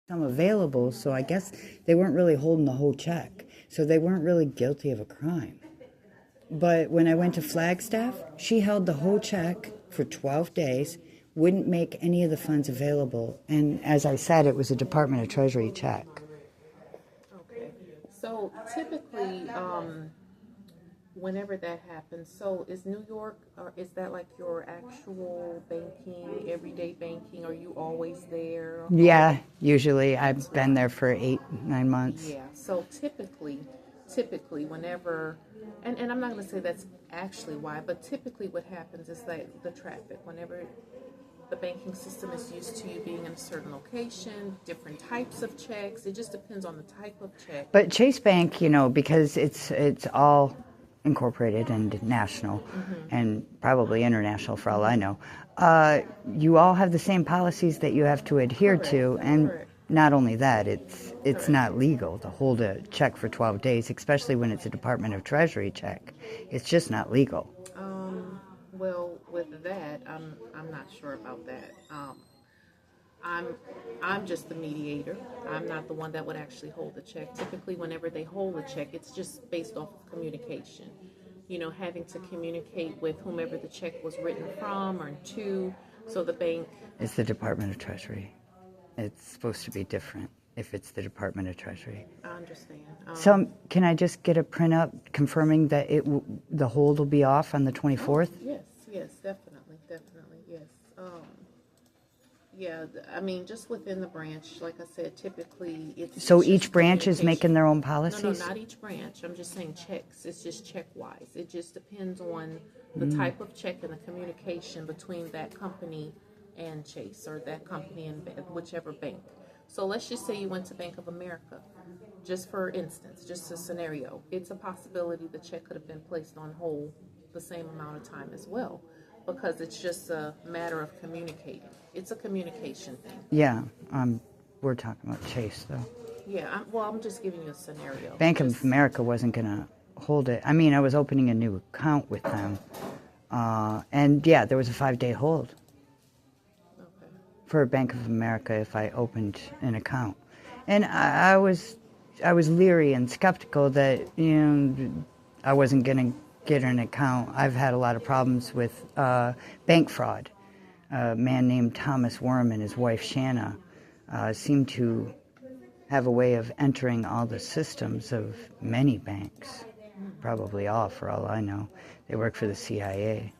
some available, so I guess they weren't really holding the whole check. So they weren't really guilty of a crime. But when I went to Flagstaff, she held the whole check for 12 days, wouldn't make any of the funds available. And as I said, it was a Department of Treasury check. Okay. So typically, whenever that happens, so is New York, or is that like your actual banking, everyday banking? Are you always there? Yeah, usually I've been there for 8-9 months. Yeah. So typically, whenever, and I'm not going to say that's actually why, but typically what happens is that the traffic, whenever the banking system is used to you being in a certain location, different types of checks. It just depends on the type of check. But Chase Bank, because it's all incorporated and national, and probably international for all I know, you all have the same policies that you have to adhere to, and not only that, it's not legal to hold a check for 12 days, especially when it's a Department of Treasury check. It's just not legal. Well, with that, I'm not sure about that. I'm I'm just the mediator. I'm not the one that would actually hold the check. Typically, whenever they hold a check, it's just based off of communication. Having to communicate with whomever the check was written from or to, so the bank. It's the Department of Treasury. It's supposed to be different if it's the Department of Treasury. I understand. So can I just get a printout confirming that the hold will be off on the 24th? Yes, definitely, yes. Yeah, I mean, just within the branch, like I said, typically it's. So it's each just branch is making their own No, policies? not each branch. I'm just saying checks. It's just check-wise. It just depends on the type of check and the communication between that company and Chase, or that company and whichever bank. So let's just say you went to Bank of America. Just for instance, just a scenario, it's a possibility the check could have been placed on hold the same amount of time as well, because it's just a matter of communicating. It's a communication thing. Yeah, we're talking about Chase, though. Yeah, I'm just giving you a scenario. Bank Just- of America wasn't going to hold it. I mean, I was opening a new account with them. And yeah, there was a 5-day hold Okay. for Bank of America if I opened an account. And I was leery and skeptical that, I wasn't going to get an account. I've had a lot of problems with bank fraud. A man named Thomas Worm and his wife Shanna seem to have a way of entering all the systems of many banks, probably all for all I know. They work for the CIA.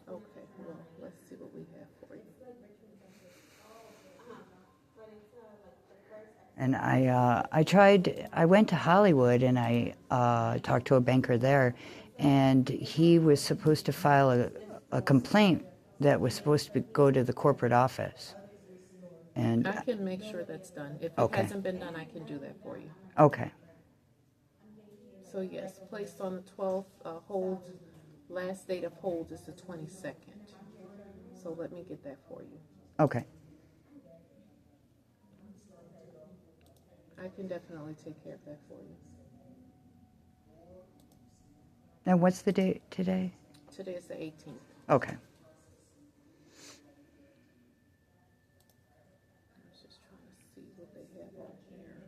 Okay, well, let's see what we have for you. And I went to Hollywood and I talked to a banker there, and he was supposed to file a complaint that was supposed to go to the corporate office. And I can make sure that's done. If it Okay. hasn't been done, I can do that for you. Okay, So yes, placed on the 12th, hold, last date of hold is the 22nd. So let me get that for you. okay. I can definitely take care of that for you. Now what's the date today? Today is the 18th. Okay. I was just trying to see what they have on here.